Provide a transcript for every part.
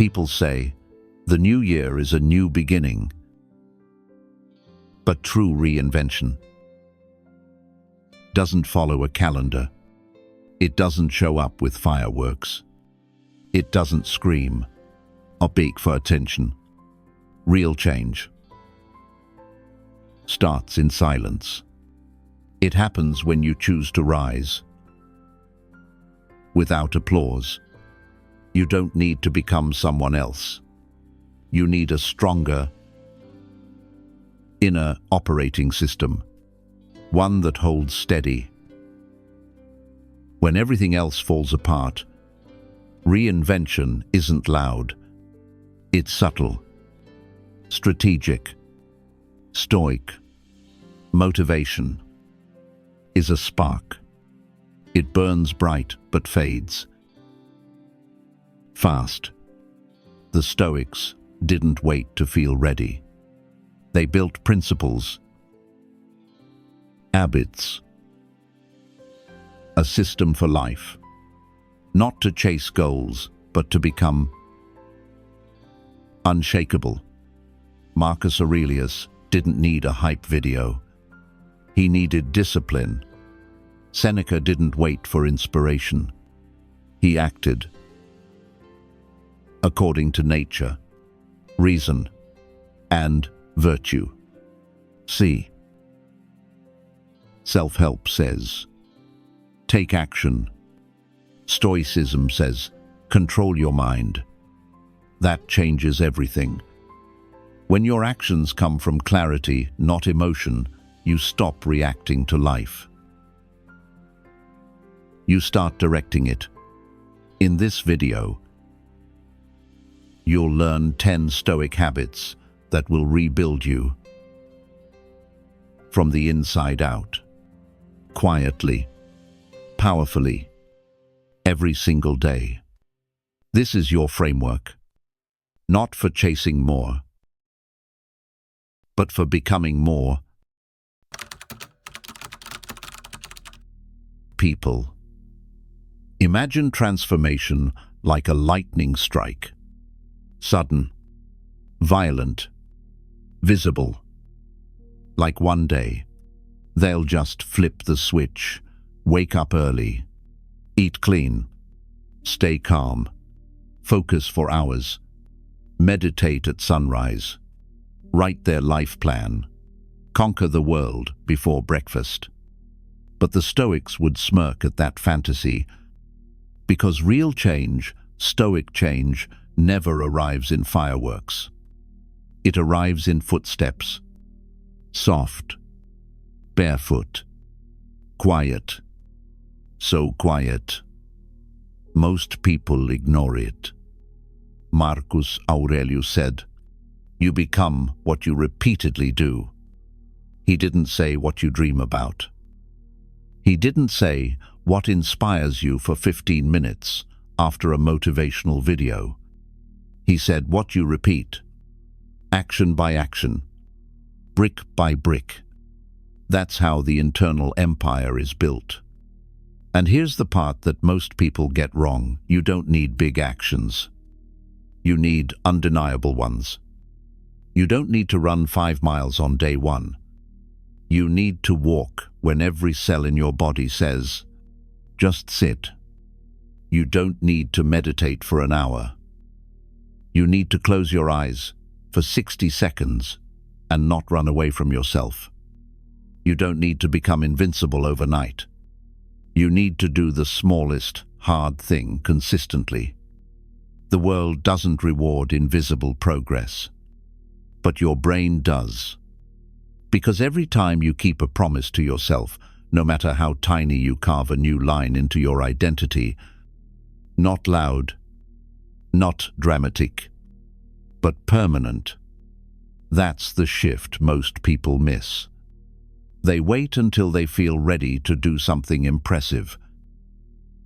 People say, the new year is a new beginning. But true reinvention doesn't follow a calendar. It doesn't show up with fireworks. It doesn't scream or beg for attention. Real change starts in silence. It happens when you choose to rise. Without applause. You don't need to become someone else. You need a stronger inner operating system, one that holds steady. When everything else falls apart, reinvention isn't loud. It's subtle, strategic, stoic. Motivation is a spark. It burns bright but fades fast. The Stoics didn't wait to feel ready. They built principles, habits, a system for life, not to chase goals, but to become unshakable. Marcus Aurelius didn't need a hype video. He needed discipline. Seneca didn't wait for inspiration. He acted according to nature, reason, and virtue. See. Self-help says, take action. Stoicism says, control your mind. That changes everything. When your actions come from clarity, not emotion, you stop reacting to life. You start directing it. In this video, you'll learn 10 Stoic habits that will rebuild you from the inside out, quietly, powerfully, every single day. This is your framework, not for chasing more, but for becoming more people. Imagine transformation like a lightning strike. Sudden, violent, visible. Like one day, they'll just flip the switch, wake up early, eat clean, stay calm, focus for hours, meditate at sunrise, write their life plan, conquer the world before breakfast. But the Stoics would smirk at that fantasy, because real change, Stoic change, never arrives in fireworks. It arrives in footsteps, soft, barefoot, quiet, so quiet. Most people ignore it. Marcus Aurelius said, you become what you repeatedly do. He didn't say what you dream about. He didn't say what inspires you for 15 minutes after a motivational video. He said what you repeat, action by action, brick by brick. That's how the internal empire is built. And here's the part that most people get wrong. You don't need big actions. You need undeniable ones. You don't need to run 5 miles on day one. You need to walk when every cell in your body says, just sit. You don't need to meditate for an hour. You need to close your eyes for 60 seconds and not run away from yourself. You don't need to become invincible overnight. You need to do the smallest, hard thing consistently. The world doesn't reward invisible progress, but your brain does. Because every time you keep a promise to yourself, no matter how tiny, you carve a new line into your identity, not loud, not dramatic, but permanent. That's the shift most people miss. They wait until they feel ready to do something impressive.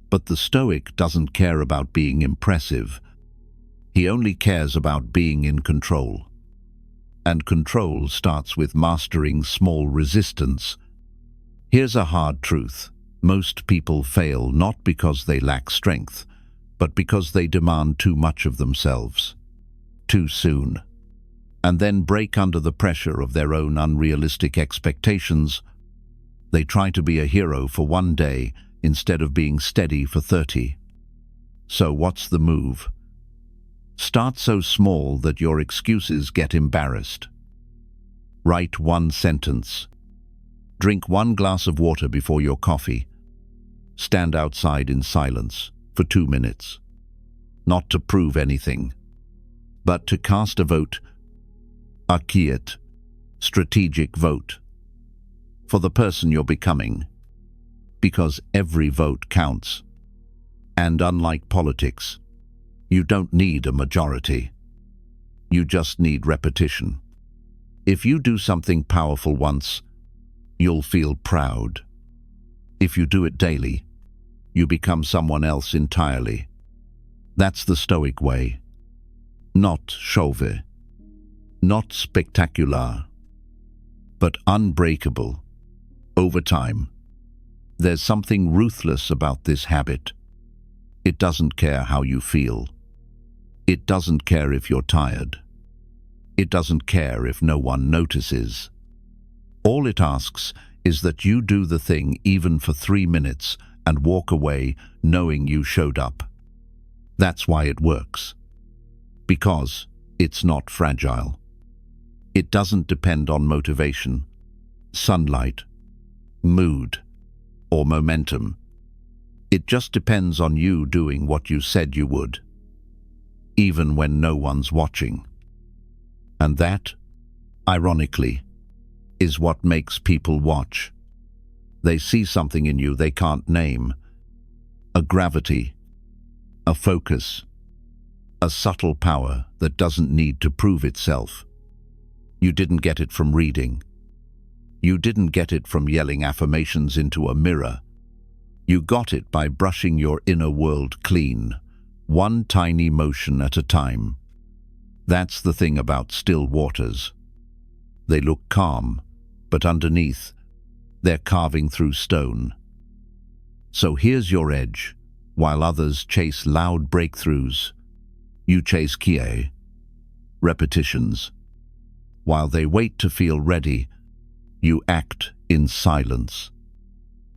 But the Stoic doesn't care about being impressive. He only cares about being in control. And control starts with mastering small resistance. Here's a hard truth. Most people fail not because they lack strength, but because they demand too much of themselves, too soon, and then break under the pressure of their own unrealistic expectations. They try to be a hero for one day instead of being steady for 30. So what's the move? Start so small that your excuses get embarrassed. Write one sentence. Drink one glass of water before your coffee. Stand outside in silence for 2 minutes. Not to prove anything, but to cast a vote, a kiet, strategic vote, for the person you're becoming, because every vote counts. And unlike politics, you don't need a majority. You just need repetition. If you do something powerful once, you'll feel proud. If you do it daily, you become someone else entirely. That's the Stoic way. Not chauve, not spectacular, but unbreakable. Over time, there's something ruthless about this habit. It doesn't care how you feel. It doesn't care if you're tired. It doesn't care if no one notices. All it asks is that you do the thing even for 3 minutes and walk away knowing you showed up. That's why it works. Because it's not fragile. It doesn't depend on motivation, sunlight, mood, or momentum. It just depends on you doing what you said you would, even when no one's watching. And that, ironically, is what makes people watch. They see something in you they can't name. A gravity, a focus, a subtle power that doesn't need to prove itself. You didn't get it from reading. You didn't get it from yelling affirmations into a mirror. You got it by brushing your inner world clean, one tiny motion at a time. That's the thing about still waters. They look calm, but underneath, they're carving through stone. So here's your edge. While others chase loud breakthroughs, you chase kie, repetitions. While they wait to feel ready, you act in silence.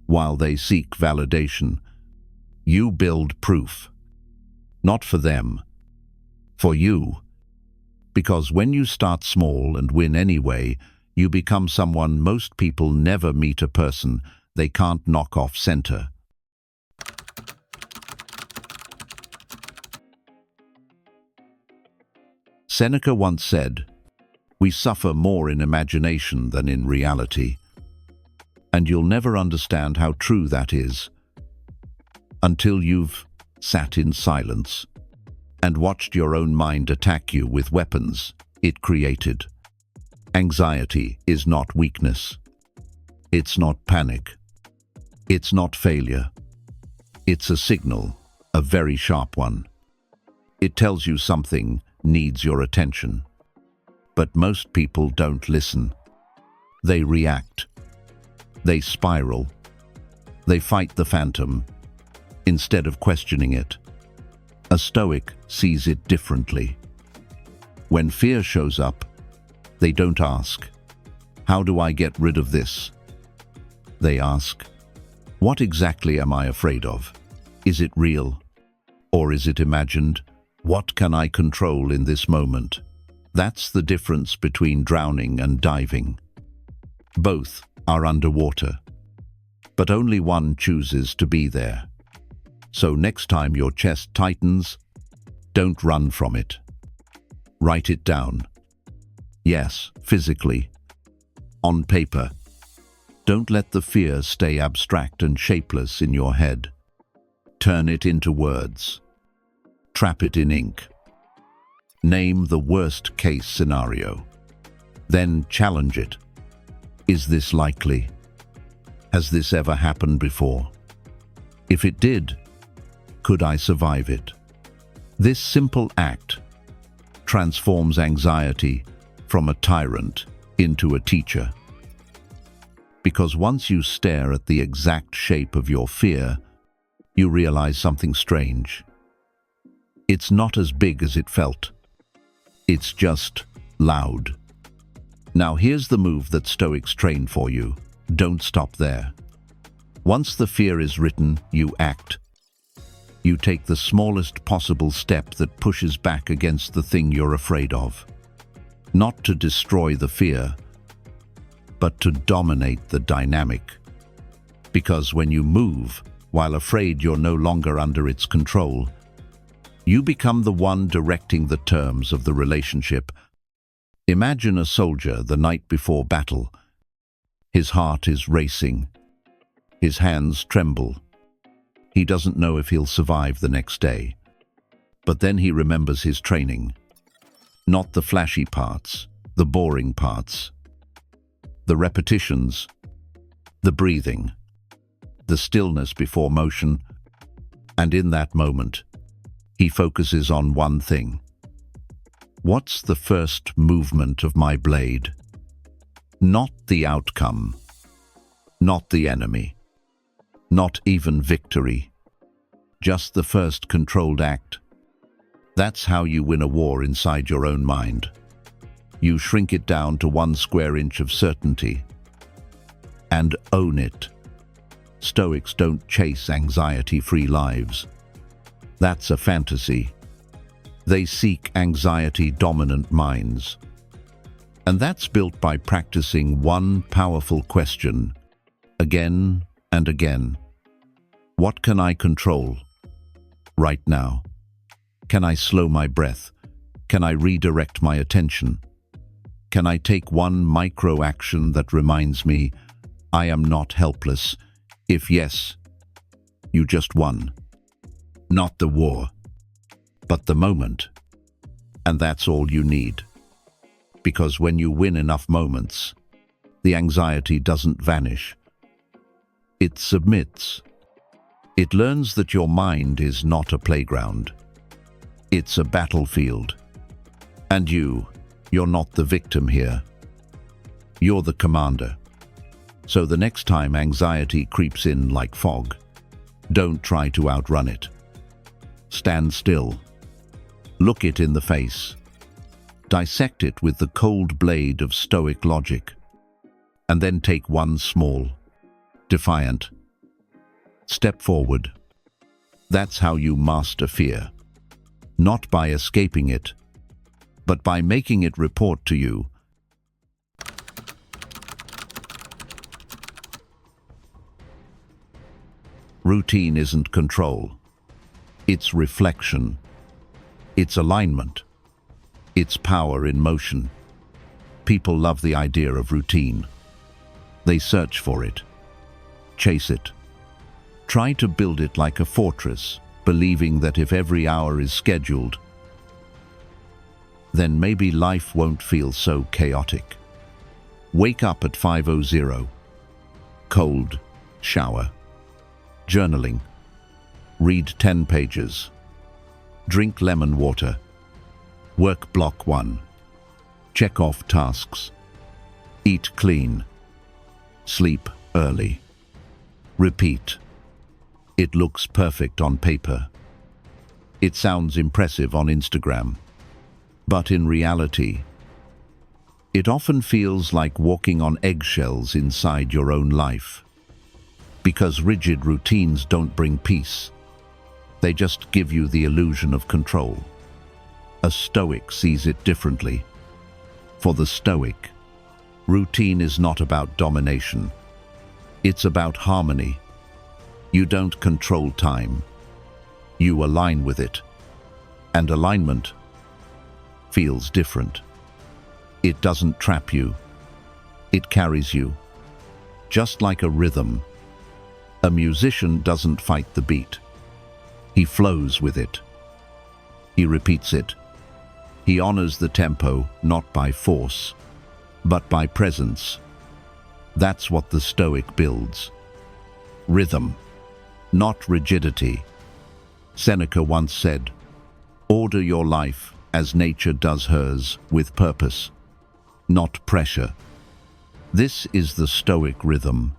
While they seek validation, you build proof. Not for them, for you. Because when you start small and win anyway, you become someone most people never meet, a person they can't knock off center. Seneca once said, "We suffer more in imagination than in reality." And you'll never understand how true that is until you've sat in silence and watched your own mind attack you with weapons it created. Anxiety is not weakness. It's not panic. It's not failure. It's a signal, a very sharp one. It tells you something needs your attention. But most people don't listen. They react. They spiral. They fight the phantom instead of questioning it. A Stoic sees it differently. When fear shows up, they don't ask, "How do I get rid of this?" They ask, "What exactly am I afraid of? Is it real? Or is it imagined? What can I control in this moment?" That's the difference between drowning and diving. Both are underwater, but only one chooses to be there. So next time your chest tightens, don't run from it. Write it down. Yes, physically. On paper. Don't let the fear stay abstract and shapeless in your head. Turn it into words. Trap it in ink. Name the worst-case scenario. Then challenge it. Is this likely? Has this ever happened before? If it did, could I survive it? This simple act transforms anxiety from a tyrant into a teacher. Because once you stare at the exact shape of your fear, you realize something strange. It's not as big as it felt. It's just loud. Now here's the move that Stoics train for you. Don't stop there. Once the fear is written, you act. You take the smallest possible step that pushes back against the thing you're afraid of. Not to destroy the fear, but to dominate the dynamic. Because when you move, while afraid you're no longer under its control, you become the one directing the terms of the relationship. Imagine a soldier the night before battle. His heart is racing. His hands tremble. He doesn't know if he'll survive the next day. But then he remembers his training. Not the flashy parts, the boring parts. The repetitions, the breathing, the stillness before motion. And in that moment, he focuses on one thing. What's the first movement of my blade? Not the outcome, not the enemy, not even victory, just the first controlled act. That's how you win a war inside your own mind. You shrink it down to 1 square inch of certainty and own it. Stoics don't chase anxiety-free lives. That's a fantasy. They seek anxiety-dominant minds. And that's built by practicing one powerful question, again and again. What can I control right now? Can I slow my breath? Can I redirect my attention? Can I take one micro-action that reminds me I am not helpless? If yes, you just won. Not the war, but the moment. And that's all you need. Because when you win enough moments, the anxiety doesn't vanish. It submits. It learns that your mind is not a playground. It's a battlefield. And you're not the victim here. You're the commander. So the next time anxiety creeps in like fog, don't try to outrun it. Stand still. Look it in the face. Dissect it with the cold blade of Stoic logic. And then take one small, defiant step forward. That's how you master fear. Not by escaping it, but by making it report to you. Routine isn't control. It's reflection. It's alignment. It's power in motion. People love the idea of routine. They search for it. Chase it. Try to build it like a fortress, believing that if every hour is scheduled, then maybe life won't feel so chaotic. Wake up at 5:00. Cold shower. Journaling. Read 10 pages. Drink lemon water. Work block 1. Check off tasks. Eat clean. Sleep early. Repeat. It looks perfect on paper. It sounds impressive on Instagram. But in reality, it often feels like walking on eggshells inside your own life. Because rigid routines don't bring peace. They just give you the illusion of control. A Stoic sees it differently. For the Stoic, routine is not about domination. It's about harmony. You don't control time. You align with it. And alignment feels different. It doesn't trap you. It carries you. Just like a rhythm. A musician doesn't fight the beat. He flows with it. He repeats it. He honors the tempo, not by force, but by presence. That's what the Stoic builds. Rhythm, not rigidity. Seneca once said, "Order your life as nature does hers, with purpose, not pressure." This is the Stoic rhythm.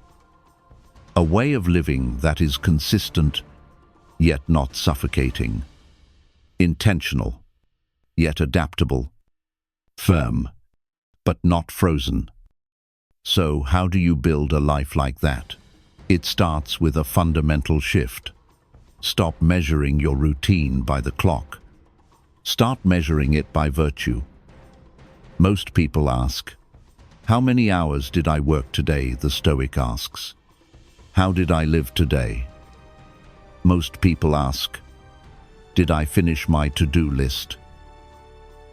A way of living that is consistent, yet not suffocating. intentional, yet adaptable, firm, but not frozen. So how do you build a life like that? It starts with a fundamental shift. Stop measuring your routine by the clock. Start measuring it by virtue. Most people ask, "How many hours did I work today?" The Stoic asks, "How did I live today?" Most people ask, "Did I finish my to-do list?"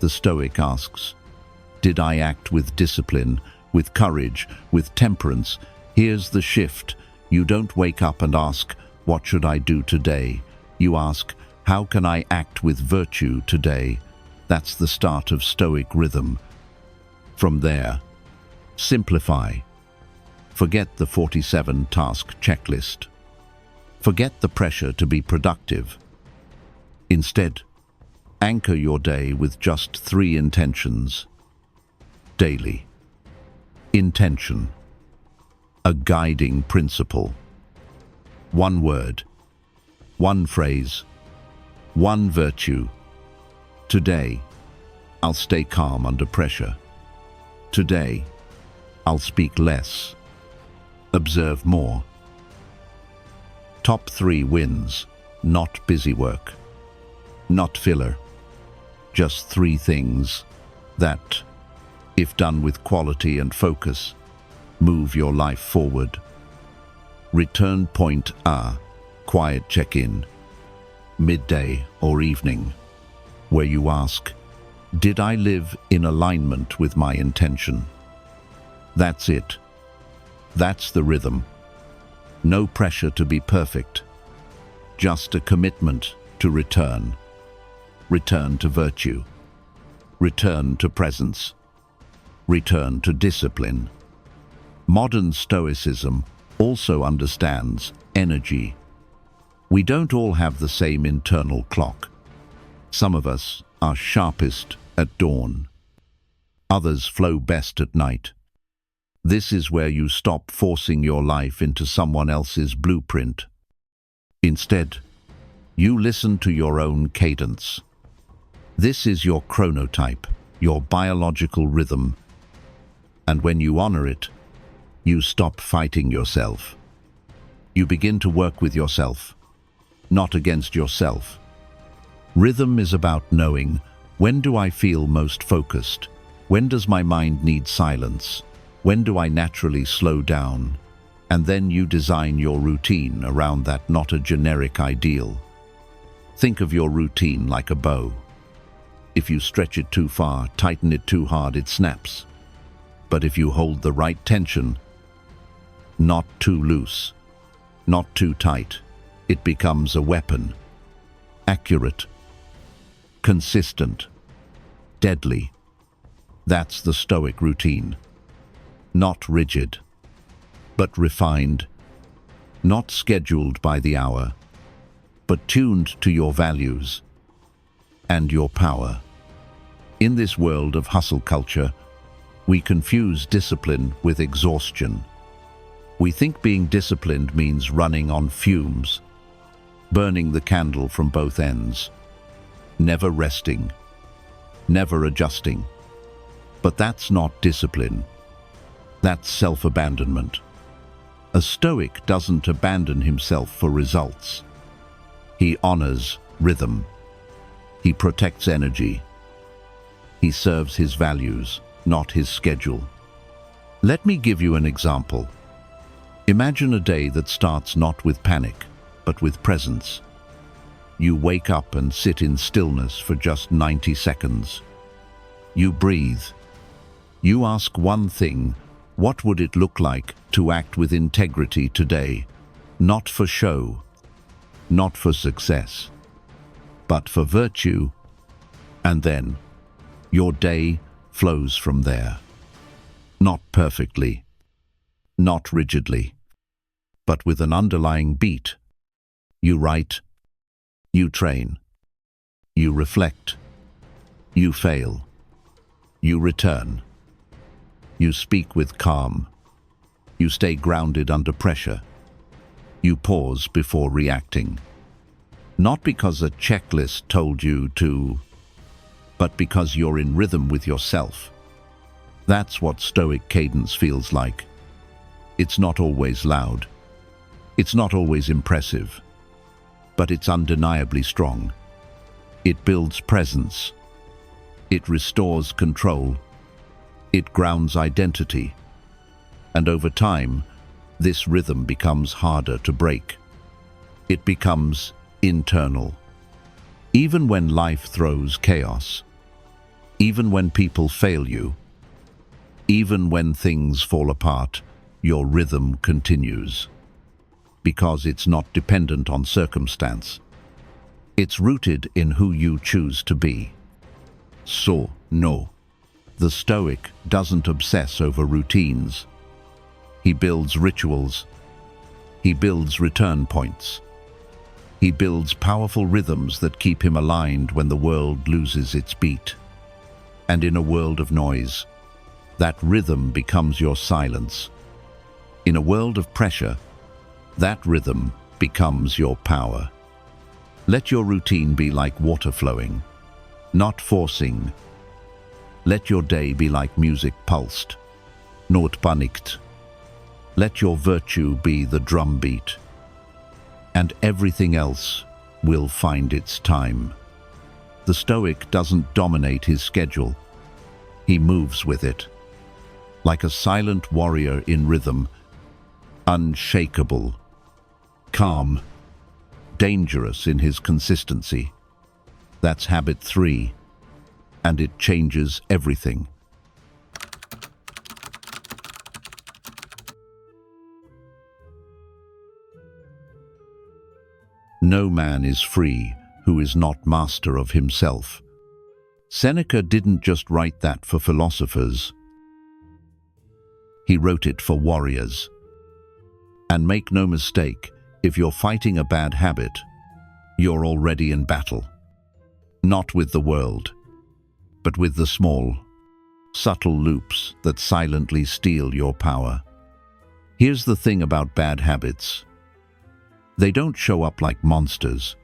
The Stoic asks, "Did I act with discipline, with courage, with temperance?" Here's the shift. You don't wake up and ask, "What should I do today?" You ask, "How can I act with virtue today?" That's the start of Stoic rhythm. From there, simplify. Forget the 47-task checklist. Forget the pressure to be productive. Instead, anchor your day with just 3 intentions. Daily. Intention. A guiding principle. 1 word. 1 phrase. 1 virtue. Today, I'll stay calm under pressure. Today, I'll speak less. Observe more. Top 3 wins, not busy work. Not filler. Just 3 things that, if done with quality and focus, move your life forward. Return point A, quiet check-in, midday or evening, where you ask, "Did I live in alignment with my intention?" That's it. That's the rhythm. No pressure to be perfect. Just a commitment to return. Return to virtue. Return to presence. Return to discipline. Modern Stoicism also understands energy. We don't all have the same internal clock. Some of us are sharpest at dawn. Others flow best at night. This is where you stop forcing your life into someone else's blueprint. Instead, you listen to your own cadence. This is your chronotype, your biological rhythm. And when you honor it, you stop fighting yourself. You begin to work with yourself, not against yourself. Rhythm is about knowing, when do I feel most focused? When does my mind need silence? When do I naturally slow down? And then you design your routine around that, not a generic ideal. Think of your routine like a bow. If you stretch it too far, tighten it too hard, it snaps. But if you hold the right tension, not too loose, not too tight, it becomes a weapon. Accurate, consistent, deadly. That's the Stoic routine. Not rigid, but refined. Not scheduled by the hour, but tuned to your values and your power. In this world of hustle culture, we confuse discipline with exhaustion. We think being disciplined means running on fumes, burning the candle from both ends, never resting, never adjusting. But that's not discipline. That's self-abandonment. A Stoic doesn't abandon himself for results. He honors rhythm. He protects energy. He serves his values, not his schedule. Let me give you an example. Imagine a day that starts not with panic, but with presence. You wake up and sit in stillness for just 90 seconds. You breathe. You ask one thing: what would it look like to act with integrity today? Not for show, not for success, but for virtue. And then, your day flows from there. Not perfectly, not rigidly, but with an underlying beat. You write, you train, you reflect, you fail, you return. You speak with calm. You stay grounded under pressure. You pause before reacting. Not because a checklist told you to, but because you're in rhythm with yourself. That's what Stoic cadence feels like. It's not always loud. It's not always impressive. But it's undeniably strong. It builds presence. It restores control. It grounds identity. And over time, this rhythm becomes harder to break. It becomes internal. Even when life throws chaos, even when people fail you, even when things fall apart, your rhythm continues. Because it's not dependent on circumstance. It's rooted in who you choose to be. So, no. The Stoic doesn't obsess over routines. He builds rituals. He builds return points. He builds powerful rhythms that keep him aligned when the world loses its beat. And in a world of noise, that rhythm becomes your silence. In a world of pressure, that rhythm becomes your power. Let your routine be like water flowing, not forcing. Let your day be like music pulsed, not panicked. Let your virtue be the drum beat, and everything else will find its time. The Stoic doesn't dominate his schedule. He moves with it. Like a silent warrior in rhythm, unshakable, calm, dangerous in his consistency. That's habit 3, and it changes everything. No man is free who is not master of himself. Seneca didn't just write that for philosophers. He wrote it for warriors. And make no mistake, if you're fighting a bad habit, you're already in battle. Not with the world, but with the small, subtle loops that silently steal your power. Here's the thing about bad habits. They don't show up like monsters.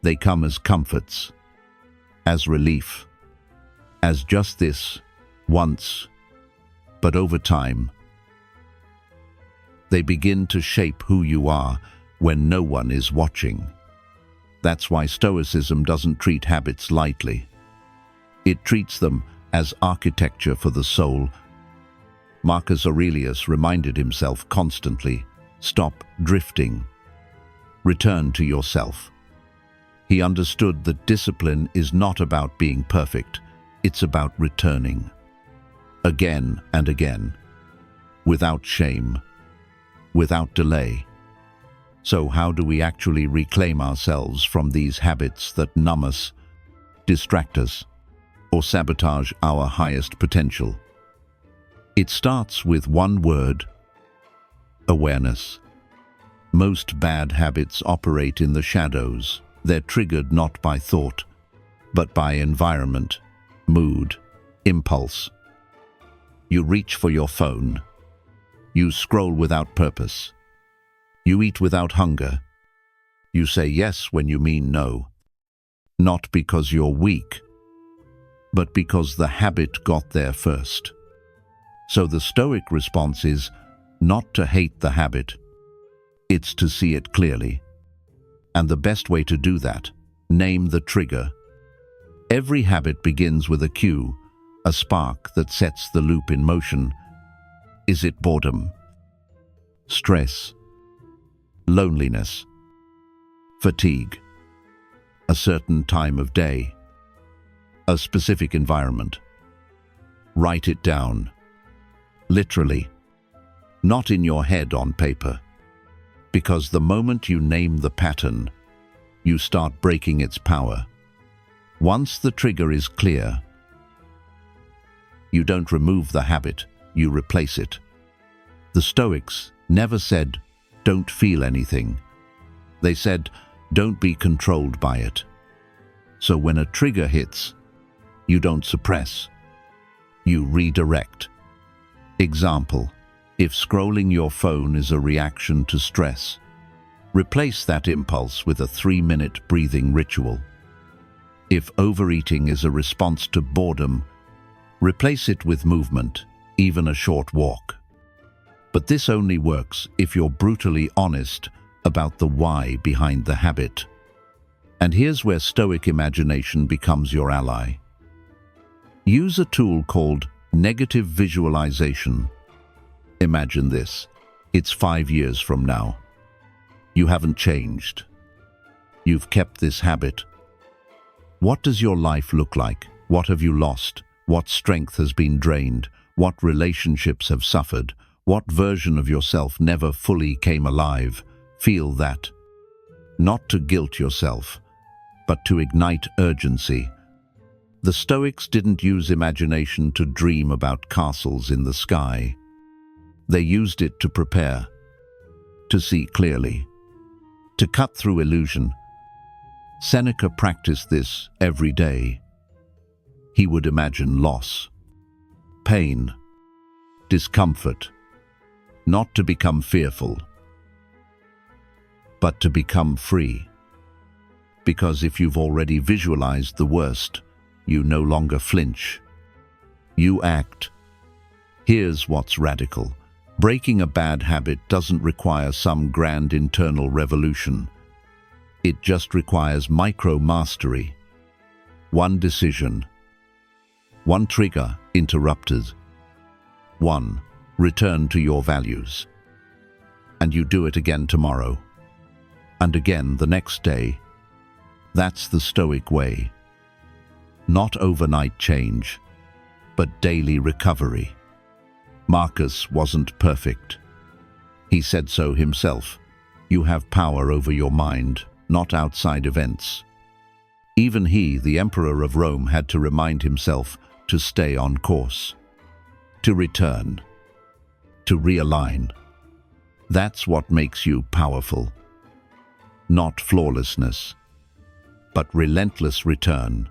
They come as comforts, as relief, as just this, once, but over time, they begin to shape who you are when no one is watching. That's why Stoicism doesn't treat habits lightly. It treats them as architecture for the soul. Marcus Aurelius reminded himself constantly, stop drifting. Return to yourself. He understood that discipline is not about being perfect, it's about returning. Again and again, without shame, without delay. So how do we actually reclaim ourselves from these habits that numb us, distract us, or sabotage our highest potential? It starts with one word: awareness. Most bad habits operate in the shadows. They're triggered not by thought, but by environment, mood, impulse. You reach for your phone. You scroll without purpose. You eat without hunger. You say yes when you mean no. Not because you're weak, but because the habit got there first. So the Stoic response is not to hate the habit, it's to see it clearly. And the best way to do that, name the trigger. Every habit begins with a cue, a spark that sets the loop in motion. Is it boredom? Stress? Loneliness? Fatigue? A certain time of day? A specific environment? Write it down. Literally. Not in your head on paper. Because the moment you name the pattern, you start breaking its power. Once the trigger is clear, you don't remove the habit, you replace it. The Stoics never said, don't feel anything. They said, don't be controlled by it. So when a trigger hits, you don't suppress, you redirect. Example: if scrolling your phone is a reaction to stress, Replace that impulse with a 3-minute breathing ritual. If overeating is a response to boredom, replace it with movement, even a short walk. But this only works if you're brutally honest about the why behind the habit. And here's where Stoic imagination becomes your ally. Use a tool called negative visualization. Imagine this. It's 5 years from now. You haven't changed. You've kept this habit. What does your life look like? What have you lost? What strength has been drained? What relationships have suffered? What version of yourself never fully came alive? Feel that. Not to guilt yourself, but to ignite urgency. The Stoics didn't use imagination to dream about castles in the sky. They used it to prepare, to see clearly, to cut through illusion. Seneca practiced this every day. He would imagine loss, pain, discomfort, not to become fearful, but to become free. Because if you've already visualized the worst, you no longer flinch. You act. Here's what's radical. Breaking a bad habit doesn't require some grand internal revolution. It just requires micro-mastery. One decision. One trigger interrupted. One, return to your values. And you do it again tomorrow. And again the next day. That's the Stoic way. Not overnight change, but daily recovery. Marcus wasn't perfect. He said so himself. You have power over your mind, not outside events. Even he, the Emperor of Rome, had to remind himself to stay on course, to return, to realign. That's what makes you powerful. Not flawlessness, but relentless return.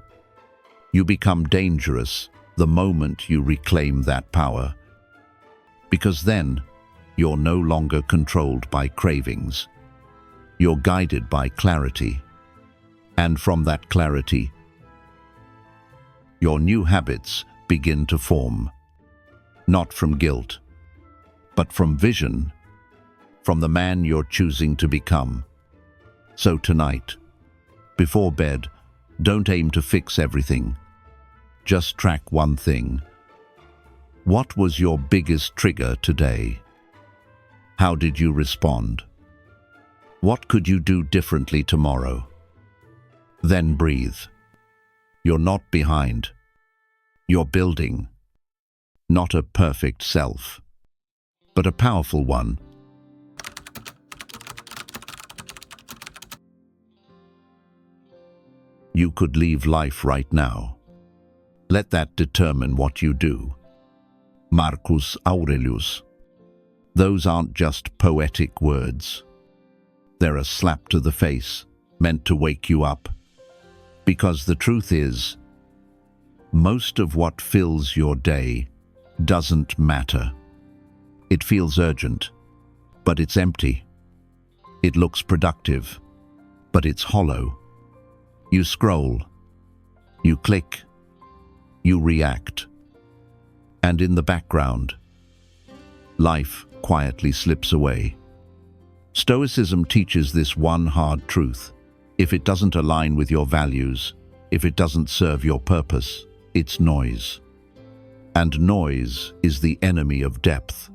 You become dangerous the moment you reclaim that power, because then you're no longer controlled by cravings. You're guided by clarity, and from that clarity, your new habits begin to form, not from guilt, but from vision, from the man you're choosing to become. So tonight, before bed, don't aim to fix everything. Just track one thing. What was your biggest trigger today? How did you respond? What could you do differently tomorrow? Then breathe. You're not behind. You're building. Not a perfect self, but a powerful one. You could leave life right now. Let that determine what you do. Marcus Aurelius. Those aren't just poetic words. They're a slap to the face, meant to wake you up. Because the truth is, most of what fills your day doesn't matter. It feels urgent, but it's empty. It looks productive, but it's hollow. You scroll, you click, you react. And in the background, life quietly slips away. Stoicism teaches this one hard truth. If it doesn't align with your values, if it doesn't serve your purpose, it's noise. And noise is the enemy of depth.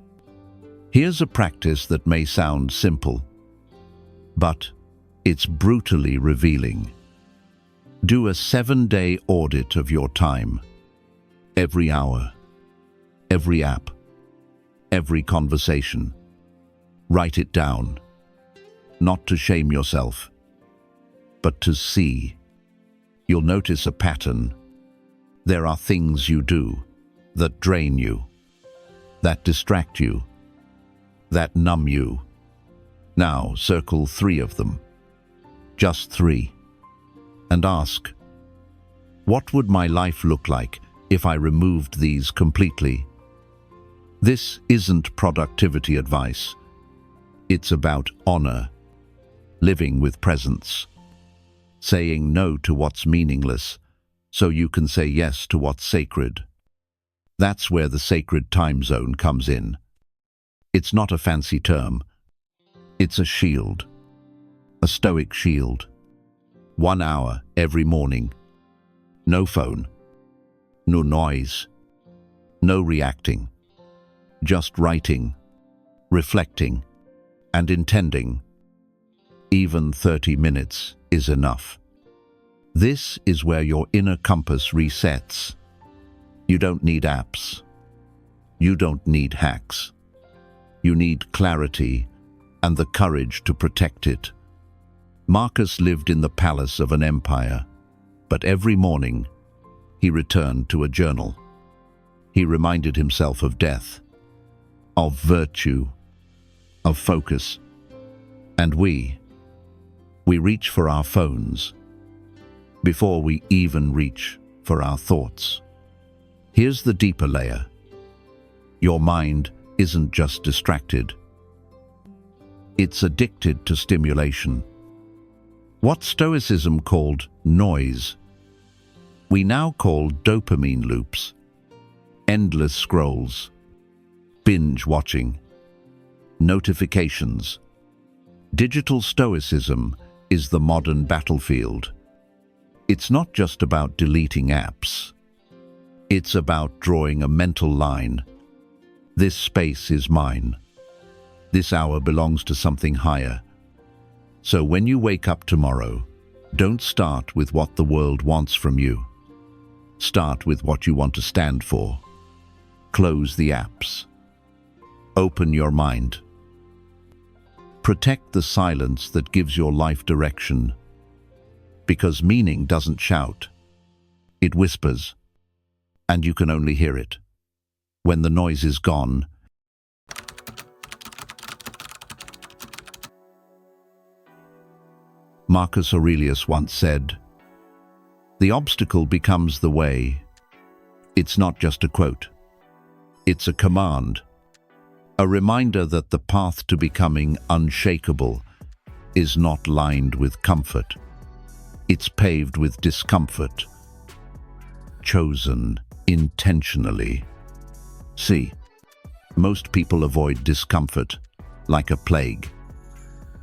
Here's a practice that may sound simple, but it's brutally revealing. Do a 7-day audit of your time. Every hour, every app, every conversation. Write it down. Not to shame yourself, but to see. You'll notice a pattern. There are things you do that drain you, that distract you, that numb you. Now circle 3 of them. Just 3. And ask, what would my life look like if I removed these completely? This isn't productivity advice. It's about honor. living with presence, saying no to what's meaningless so you can say yes to what's sacred. That's where the sacred time zone comes in. It's not a fancy term. It's a shield, a Stoic shield. 1 hour every morning. No phone, no noise, no reacting. Just writing, reflecting, and intending. Even 30 minutes is enough. This is where your inner compass resets. You don't need apps. You don't need hacks. You need clarity and the courage to protect it. Marcus lived in the palace of an empire, but every morning he returned to a journal. He reminded himself of death, of virtue, of focus. And we reach for our phones before we even reach for our thoughts. Here's the deeper layer. Your mind isn't just distracted. It's addicted to stimulation. What Stoicism called noise, we now call dopamine loops, endless scrolls, binge watching, notifications. Digital Stoicism is the modern battlefield. It's not just about deleting apps. It's about drawing a mental line. This space is mine. This hour belongs to something higher. So when you wake up tomorrow, don't start with what the world wants from you. Start with what you want to stand for. Close the apps. Open your mind. Protect the silence that gives your life direction. Because meaning doesn't shout. It whispers. And you can only hear it when the noise is gone. Marcus Aurelius once said, "The obstacle becomes the way." It's not just a quote. It's a command, a reminder that the path to becoming unshakable is not lined with comfort. It's paved with discomfort, chosen intentionally. See, most people avoid discomfort like a plague.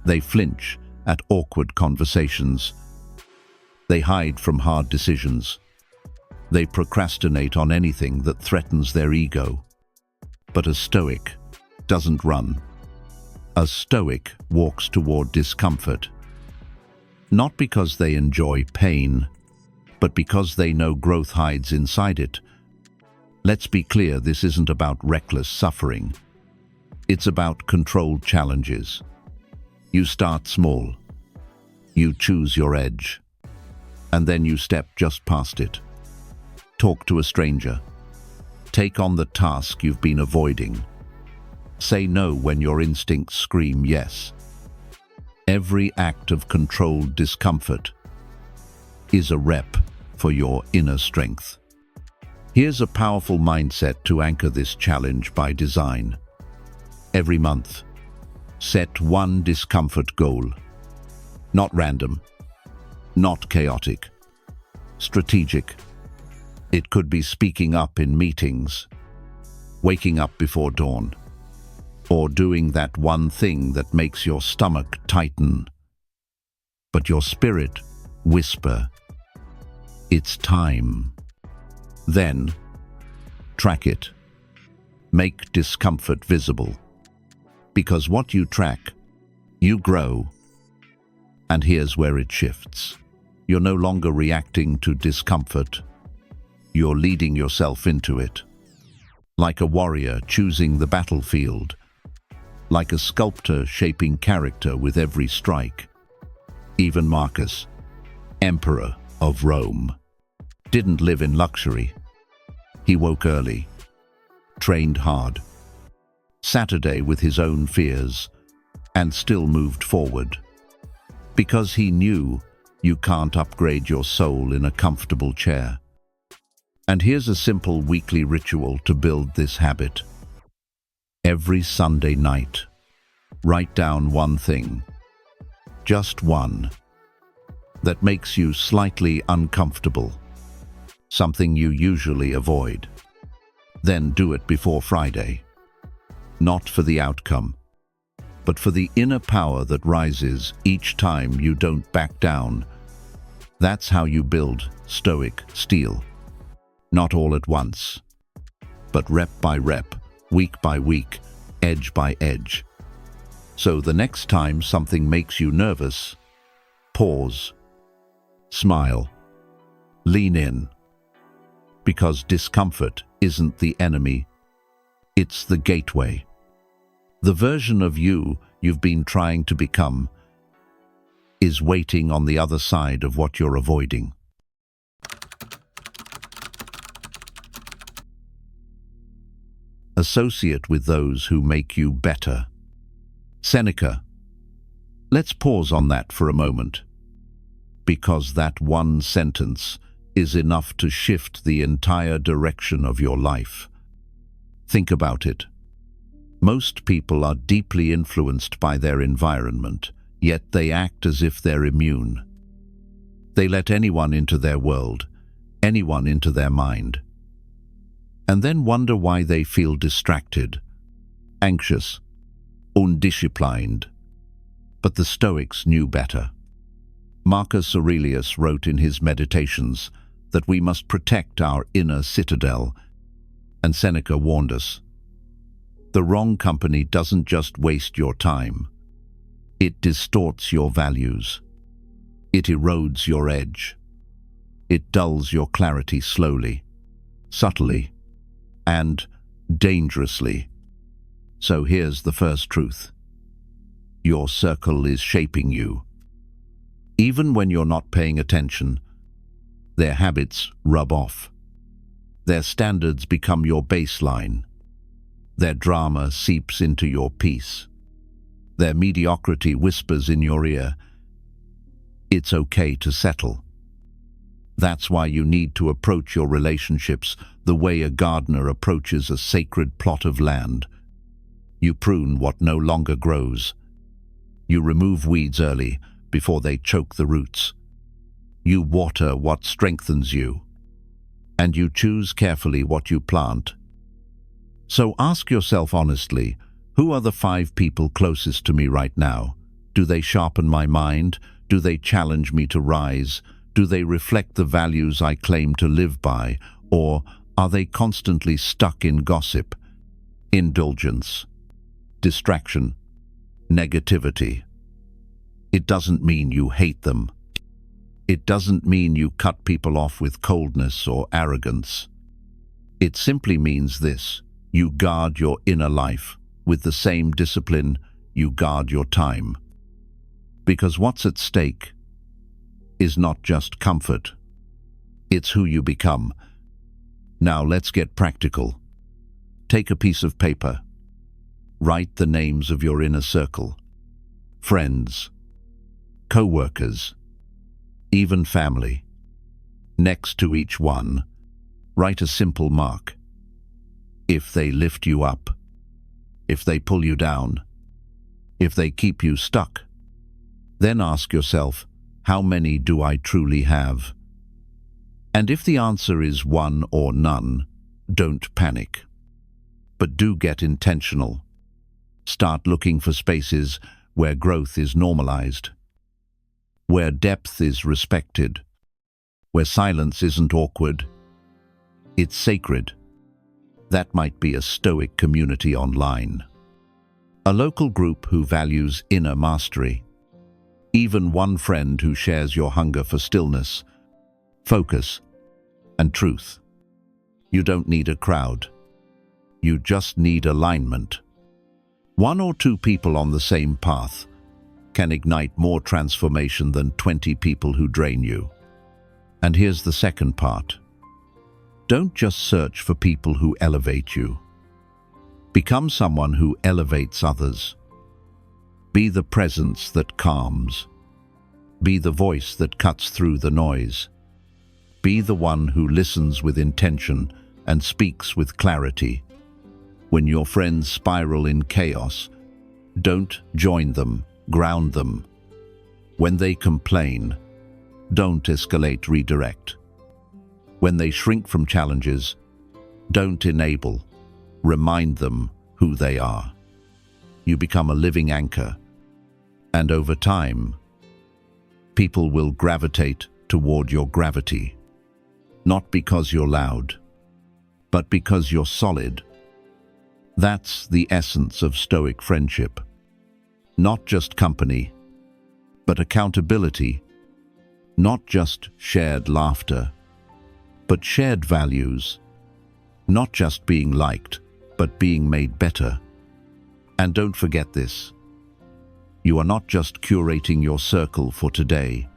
They flinch at awkward conversations. They hide from hard decisions. They procrastinate on anything that threatens their ego. But a Stoic doesn't run. A Stoic walks toward discomfort. Not because they enjoy pain, but because they know growth hides inside it. Let's be clear, this isn't about reckless suffering. It's about controlled challenges. You start small. You choose your edge. And then you step just past it. Talk to a stranger. Take on the task you've been avoiding. Say no when your instincts scream yes. Every act of controlled discomfort is a rep for your inner strength. Here's a powerful mindset to anchor this challenge by design. Every month, set one discomfort goal. Not random, not chaotic, strategic. It could be speaking up in meetings, waking up before dawn, or doing that one thing that makes your stomach tighten, but your spirit whisper, "It's time." Then, track it. Make discomfort visible. Because what you track, you grow. And here's where it shifts. You're no longer reacting to discomfort. You're leading yourself into it. Like a warrior choosing the battlefield. Like a sculptor shaping character with every strike. Even Marcus, Emperor of Rome, didn't live in luxury. He woke early, trained hard, Saturday with his own fears, and still moved forward. Because he knew you can't upgrade your soul in a comfortable chair. And here's a simple weekly ritual to build this habit. Every Sunday night, write down one thing. Just one. That makes you slightly uncomfortable. Something you usually avoid. Then do it before Friday. Not for the outcome, but for the inner power that rises each time you don't back down. That's how you build Stoic steel. Not all at once, but rep by rep, week by week, edge by edge. So the next time something makes you nervous, pause, smile, lean in. Because discomfort isn't the enemy, it's the gateway. The version of you've been trying to become is waiting on the other side of what you're avoiding. Associate with those who make you better. Seneca. Let's pause on that for a moment, because that one sentence is enough to shift the entire direction of your life. Think about it. Most people are deeply influenced by their environment, yet they act as if they're immune. They let anyone into their world, anyone into their mind, and then wonder why they feel distracted, anxious, undisciplined. But the Stoics knew better. Marcus Aurelius wrote in his Meditations that we must protect our inner citadel, and Seneca warned us. The wrong company doesn't just waste your time. It distorts your values. It erodes your edge. It dulls your clarity slowly, subtly, and dangerously. So here's the first truth. Your circle is shaping you. Even when you're not paying attention, their habits rub off. Their standards become your baseline. Their drama seeps into your peace. Their mediocrity whispers in your ear, it's okay to settle. That's why you need to approach your relationships the way a gardener approaches a sacred plot of land. You prune what no longer grows. You remove weeds early, before they choke the roots. You water what strengthens you. And you choose carefully what you plant. So ask yourself honestly, who are the 5 people closest to me right now? Do they sharpen my mind? Do they challenge me to rise? Do they reflect the values I claim to live by? Or are they constantly stuck in gossip, indulgence, distraction, negativity? It doesn't mean you hate them. It doesn't mean you cut people off with coldness or arrogance. It simply means this: you guard your inner life with the same discipline you guard your time. Because what's at stake is not just comfort, it's who you become. Now let's get practical. Take a piece of paper. Write the names of your inner circle, friends, co-workers, even family. Next to each one, write a simple mark. If they lift you up, if they pull you down, if they keep you stuck, then ask yourself, how many do I truly have? And if the answer is 1 or none, don't panic. But do get intentional. Start looking for spaces where growth is normalized, where depth is respected, where silence isn't awkward. It's sacred. That might be a Stoic community online, a local group who values inner mastery, even one friend who shares your hunger for stillness, focus, and truth. You don't need a crowd. You just need alignment. 1 or 2 people on the same path can ignite more transformation than 20 people who drain you. And here's the second part. Don't just search for people who elevate you. Become someone who elevates others. Be the presence that calms. Be the voice that cuts through the noise. Be the one who listens with intention and speaks with clarity. When your friends spiral in chaos, don't join them, ground them. When they complain, don't escalate, redirect. When they shrink from challenges, don't enable. Remind them who they are. You become a living anchor, and over time, people will gravitate toward your gravity. Not because you're loud, but because you're solid. That's the essence of Stoic friendship. Not just company, but accountability. Not just shared laughter, but shared values. Not just being liked, but being made better. And don't forget this. You are not just curating your circle for today.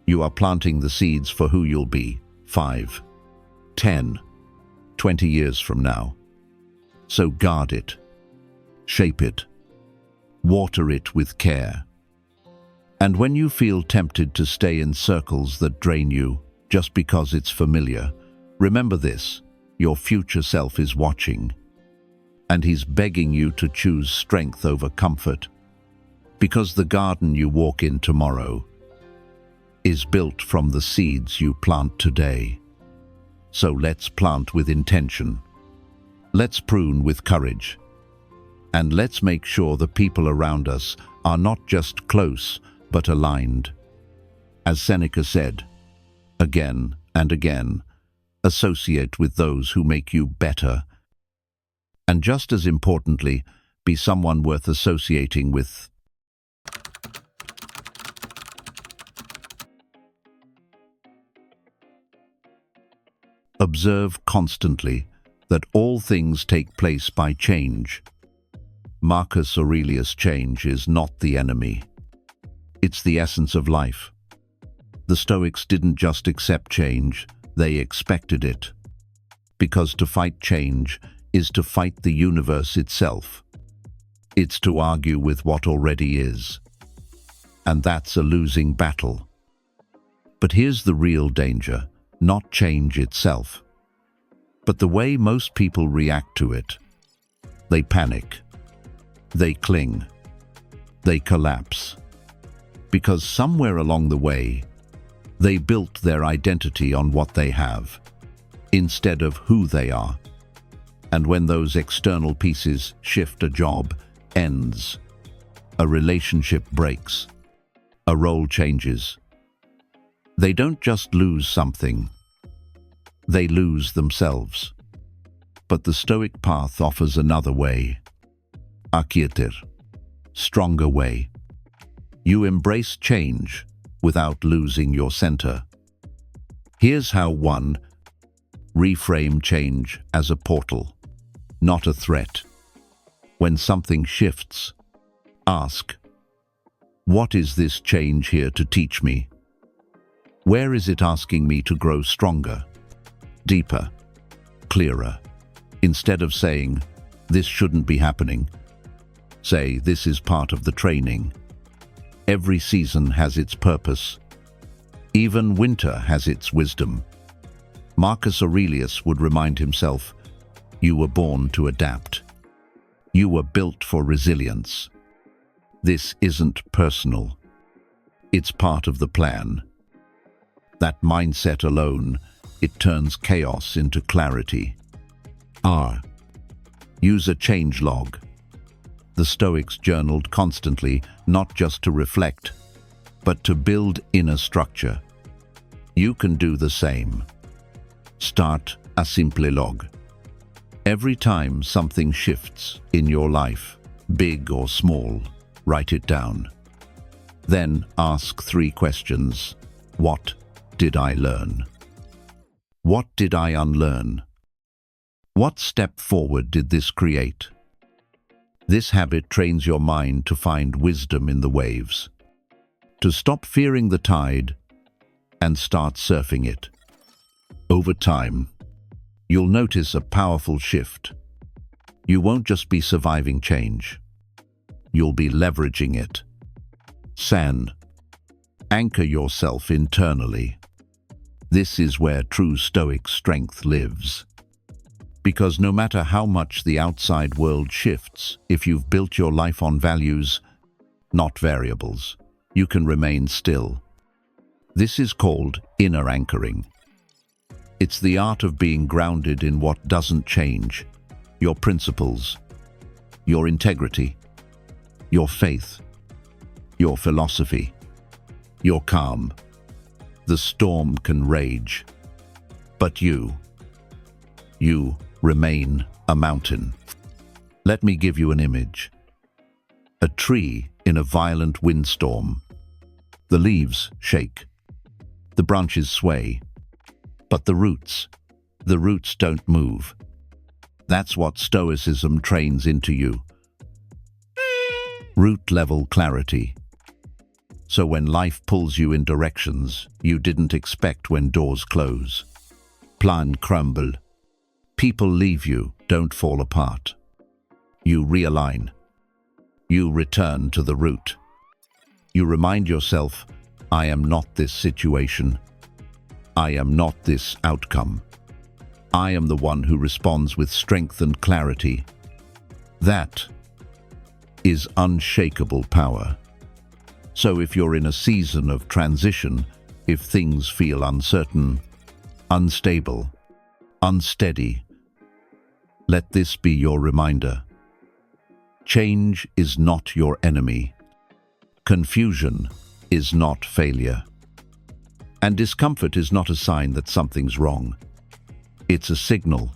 You are planting the seeds for who you'll be 5, 10, 20 years from now. So guard it, shape it, water it with care. And when you feel tempted to stay in circles that drain you just because it's familiar, remember this: your future self is watching, and he's begging you to choose strength over comfort, because the garden you walk in tomorrow is built from the seeds you plant today. So let's plant with intention. Let's prune with courage. And let's make sure the people around us are not just close, but aligned. As Seneca said, again and again, associate with those who make you better. And just as importantly, be someone worth associating with. Observe constantly that all things take place by change. Marcus Aurelius' change is not the enemy. It's the essence of life. The Stoics didn't just accept change, they expected it. Because to fight change is to fight the universe itself. It's to argue with what already is. And that's a losing battle. But here's the real danger: not change itself, but the way most people react to it. They panic. They cling. They collapse. Because somewhere along the way, they built their identity on what they have, instead of who they are. And when those external pieces shift, a job ends, a relationship breaks, a role changes, they don't just lose something, they lose themselves. But the Stoic path offers another way. Akietir, stronger way. You embrace change without losing your center. Here's how: 1. Reframe change as a portal, not a threat. When something shifts, ask, what is this change here to teach me? Where is it asking me to grow stronger, deeper, clearer? Instead of saying, this shouldn't be happening, say, this is part of the training. Every season has its purpose. Even winter has its wisdom. Marcus Aurelius would remind himself, you were born to adapt. You were built for resilience. This isn't personal. It's part of the plan. That mindset alone, it turns chaos into clarity. R. Use a change log. The Stoics journaled constantly, not just to reflect, but to build inner structure. You can do the same. Start a simple log. Every time something shifts in your life, big or small, write it down. Then ask 3 questions. What did I learn? What did I unlearn? What step forward did this create? This habit trains your mind to find wisdom in the waves, to stop fearing the tide and start surfing it. Over time, you'll notice a powerful shift. You won't just be surviving change. You'll be leveraging it. San, anchor yourself internally. This is where true Stoic strength lives. Because no matter how much the outside world shifts, if you've built your life on values, not variables, you can remain still. This is called inner anchoring. It's the art of being grounded in what doesn't change: your principles, your integrity, your faith, your philosophy, your calm. The storm can rage, but you remain a mountain. Let me give you an image. A tree in a violent windstorm. The leaves shake, the branches sway, but the roots don't move. That's what Stoicism trains into you. Root-level clarity. So when life pulls you in directions you didn't expect, when doors close, plans crumble, people leave you, don't fall apart. You realign. You return to the root. You remind yourself, I am not this situation. I am not this outcome. I am the one who responds with strength and clarity. That is unshakable power. So if you're in a season of transition, if things feel uncertain, unstable, unsteady, let this be your reminder. Change is not your enemy. Confusion is not failure. And discomfort is not a sign that something's wrong. It's a signal,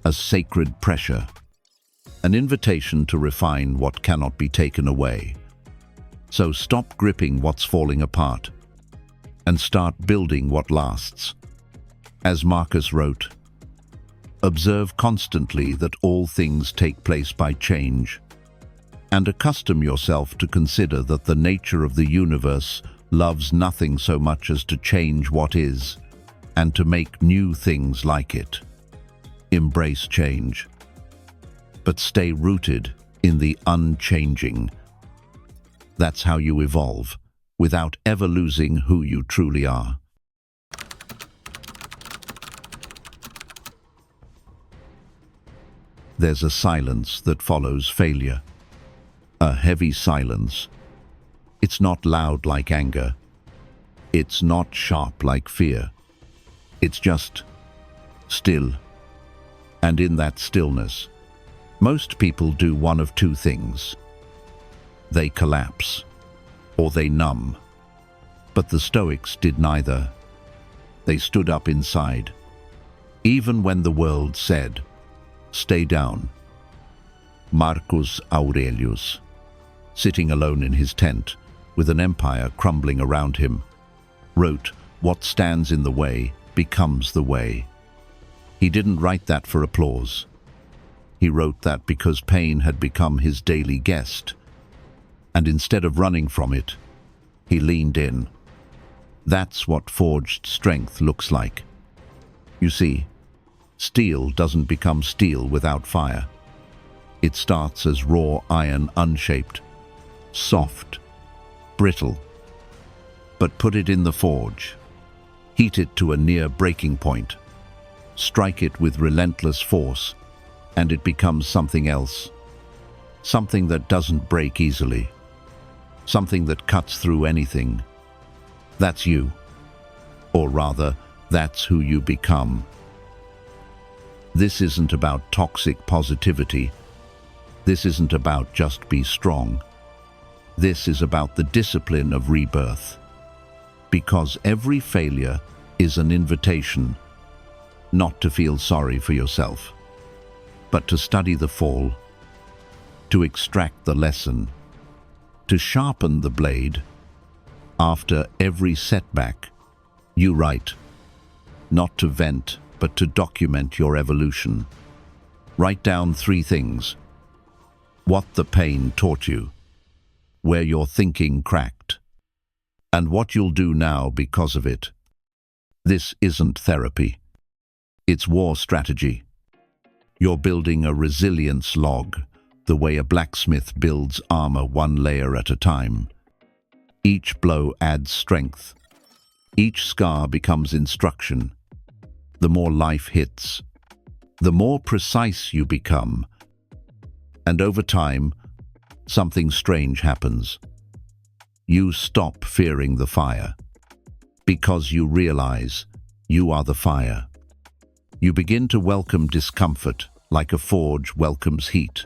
a sacred pressure, an invitation to refine what cannot be taken away. So stop gripping what's falling apart and start building what lasts. As Marcus wrote, observe constantly that all things take place by change, and accustom yourself to consider that the nature of the universe loves nothing so much as to change what is, and to make new things like it. Embrace change, but stay rooted in the unchanging. That's how you evolve, without ever losing who you truly are. There's a silence that follows failure. A heavy silence. It's not loud like anger. It's not sharp like fear. It's just still. And in that stillness, most people do one of two things. They collapse, or they numb. But the Stoics did neither. They stood up inside, even when the world said, stay down. Marcus Aurelius, sitting alone in his tent, with an empire crumbling around him, wrote, what stands in the way becomes the way. He didn't write that for applause. He wrote that because pain had become his daily guest, and instead of running from it, he leaned in. That's what forged strength looks like. You see, steel doesn't become steel without fire. It starts as raw iron, unshaped, soft, brittle. But put it in the forge, heat it to a near breaking point, strike it with relentless force, and it becomes something else. Something that doesn't break easily. Something that cuts through anything. That's you. Or rather, that's who you become. This isn't about toxic positivity. This isn't about just be strong. This is about the discipline of rebirth. Because every failure is an invitation, not to feel sorry for yourself, but to study the fall, to extract the lesson, to sharpen the blade. After every setback, you write, not to vent, but to document your evolution. Write down 3 things. What the pain taught you, where your thinking cracked, and what you'll do now because of it. This isn't therapy. It's war strategy. You're building a resilience log, the way a blacksmith builds armor 1 layer at a time. Each blow adds strength. Each scar becomes instruction. The more life hits, the more precise you become. And over time, something strange happens. You stop fearing the fire because you realize you are the fire. You begin to welcome discomfort like a forge welcomes heat.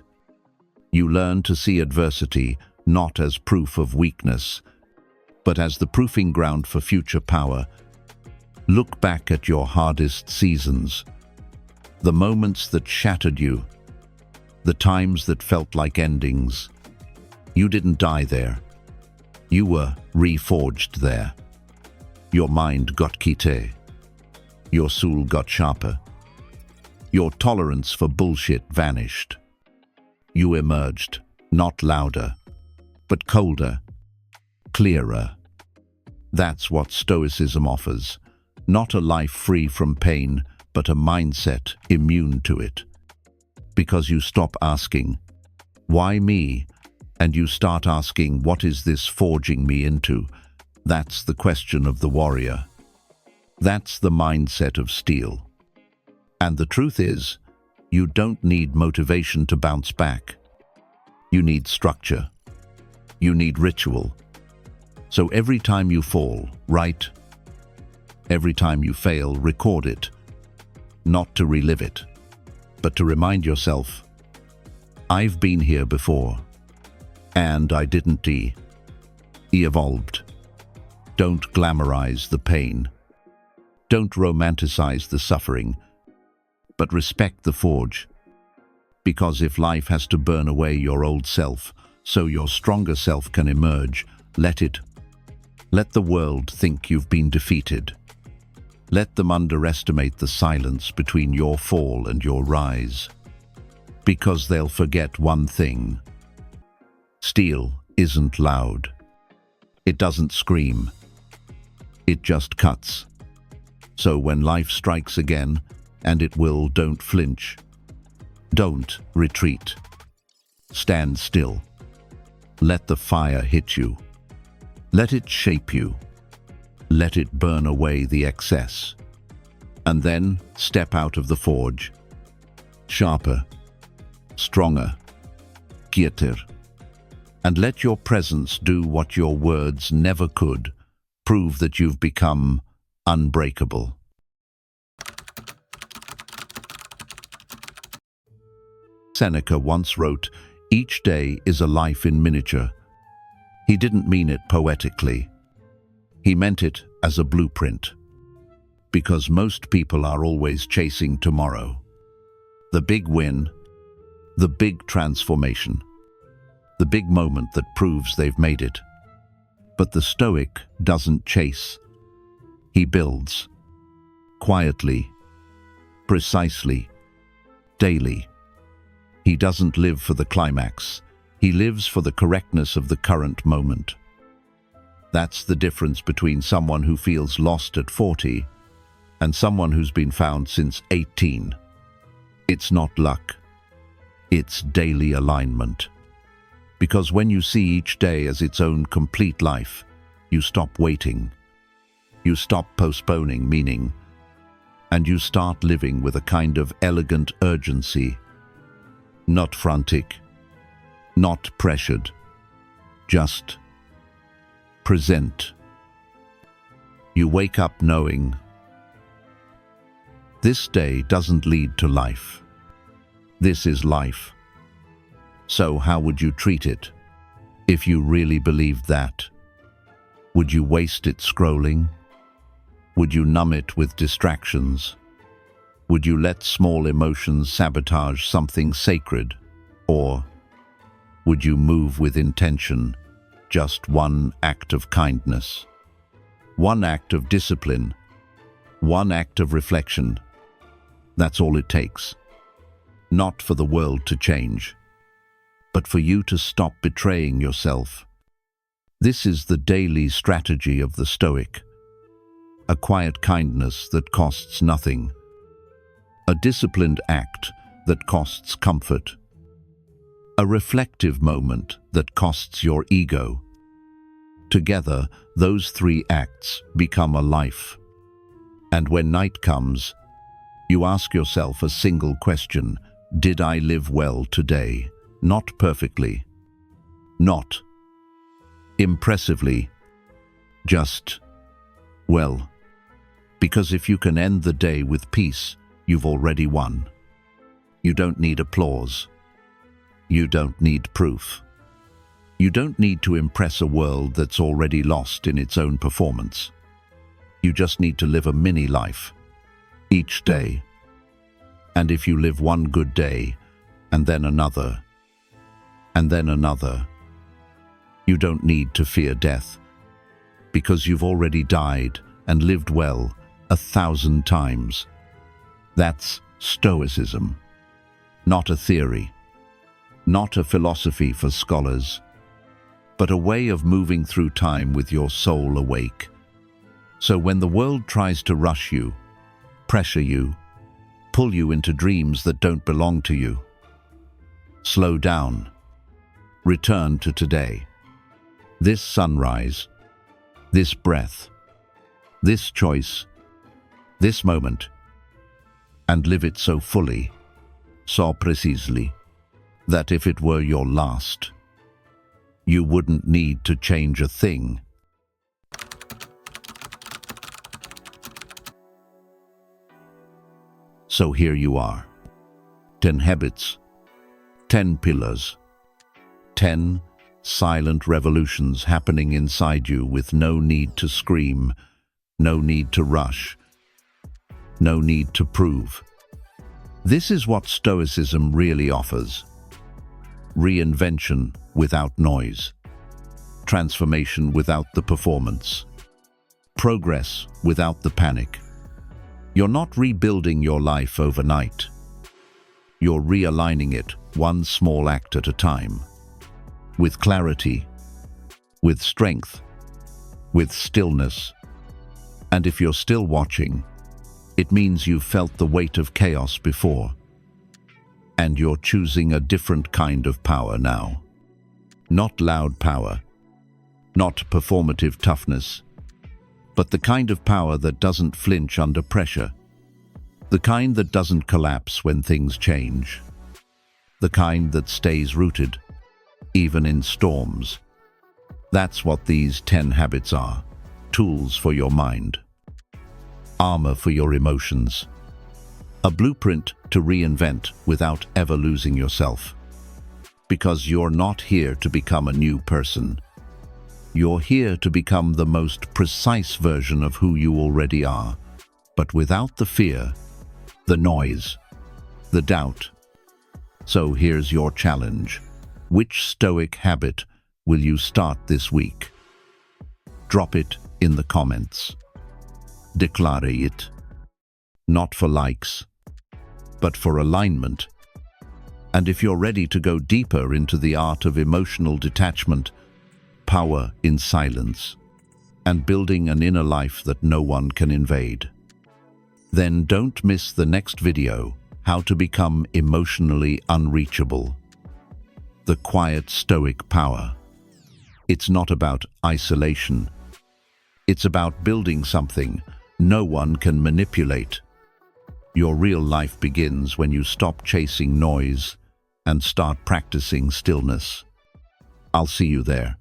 You learn to see adversity not as proof of weakness, but as the proving ground for future power. Look back at your hardest seasons, the moments that shattered you, the times that felt like endings. You didn't die there. You were reforged there. Your mind got quitté. Your soul got sharper. Your tolerance for bullshit vanished. You emerged, not louder, but colder, clearer. That's what Stoicism offers. Not a life free from pain, but a mindset immune to it. Because you stop asking, why me? And you start asking, what is this forging me into? That's the question of the warrior. That's the mindset of steel. And the truth is, you don't need motivation to bounce back. You need structure. You need ritual. So every time you fall, write. Every time you fail, record it. Not to relive it, but to remind yourself, I've been here before, and I didn't evolved. Don't glamorize the pain. Don't romanticize the suffering, but respect the forge. Because if life has to burn away your old self, so your stronger self can emerge, let it. Let the world think you've been defeated. Let them underestimate the silence between your fall and your rise. Because they'll forget one thing. Steel isn't loud. It doesn't scream. It just cuts. So when life strikes again, and it will, don't flinch. Don't retreat. Stand still. Let the fire hit you. Let it shape you. Let it burn away the excess. And then step out of the forge. Sharper. Stronger. Quieter. And let your presence do what your words never could. Prove that you've become unbreakable. Seneca once wrote, "Each day is a life in miniature." He didn't mean it poetically. He meant it as a blueprint. Because most people are always chasing tomorrow. The big win, the big transformation, the big moment that proves they've made it. But the Stoic doesn't chase. He builds. Quietly, precisely, daily. He doesn't live for the climax. He lives for the correctness of the current moment. That's the difference between someone who feels lost at 40 and someone who's been found since 18. It's not luck. It's daily alignment. Because when you see each day as its own complete life, you stop waiting. You stop postponing meaning, and you start living with a kind of elegant urgency. Not frantic, not pressured, just present. You wake up knowing this day doesn't lead to life. This is life. So how would you treat it? If you really believed that, would you waste it scrolling? Would you numb it with distractions? Would you let small emotions sabotage something sacred? Or would you move with intention, just one act of kindness, one act of discipline, one act of reflection? That's all it takes. Not for the world to change, but for you to stop betraying yourself. This is the daily strategy of the Stoic. A quiet kindness that costs nothing. A disciplined act that costs comfort. A reflective moment that costs your ego. Together, those three acts become a life. And when night comes, you ask yourself a single question: did I live well today? Not perfectly. Not Impressively, just, well, because if you can end the day with peace, you've already won. You don't need applause. You don't need proof. You don't need to impress a world that's already lost in its own performance. You just need to live a mini life, each day. And if you live one good day, and then another, and then another, you don't need to fear death, because you've already died and lived well 1,000 times. That's Stoicism, not a theory, not a philosophy for scholars, but a way of moving through time with your soul awake. So when the world tries to rush you, pressure you, pull you into dreams that don't belong to you, slow down, return to today. This sunrise, this breath, this choice, this moment, and live it so fully, so precisely, that if it were your last, you wouldn't need to change a thing. So here you are. 10 habits, 10 pillars, 10 silent revolutions happening inside you with no need to scream, no need to rush, no need to prove. This is what Stoicism really offers. Reinvention without noise. Transformation without the performance. Progress without the panic. You're not rebuilding your life overnight. You're realigning it one small act at a time. With clarity, with strength, with stillness. And if you're still watching, it means you've felt the weight of chaos before. And you're choosing a different kind of power now. Not loud power, not performative toughness, but the kind of power that doesn't flinch under pressure. The kind that doesn't collapse when things change. The kind that stays rooted, even in storms. That's what these 10 habits are. Tools for your mind. Armor for your emotions. A blueprint to reinvent without ever losing yourself. Because you're not here to become a new person. You're here to become the most precise version of who you already are, but without the fear, the noise, the doubt. So here's your challenge. Which Stoic habit will you start this week? Drop it in the comments. Declare it. Not for likes, but for alignment. And if you're ready to go deeper into the art of emotional detachment, power in silence, and building an inner life that no one can invade, then don't miss the next video, How to Become Emotionally Unreachable. The quiet Stoic power. It's not about isolation. It's about building something no one can manipulate. Your real life begins when you stop chasing noise and start practicing stillness. I'll see you there.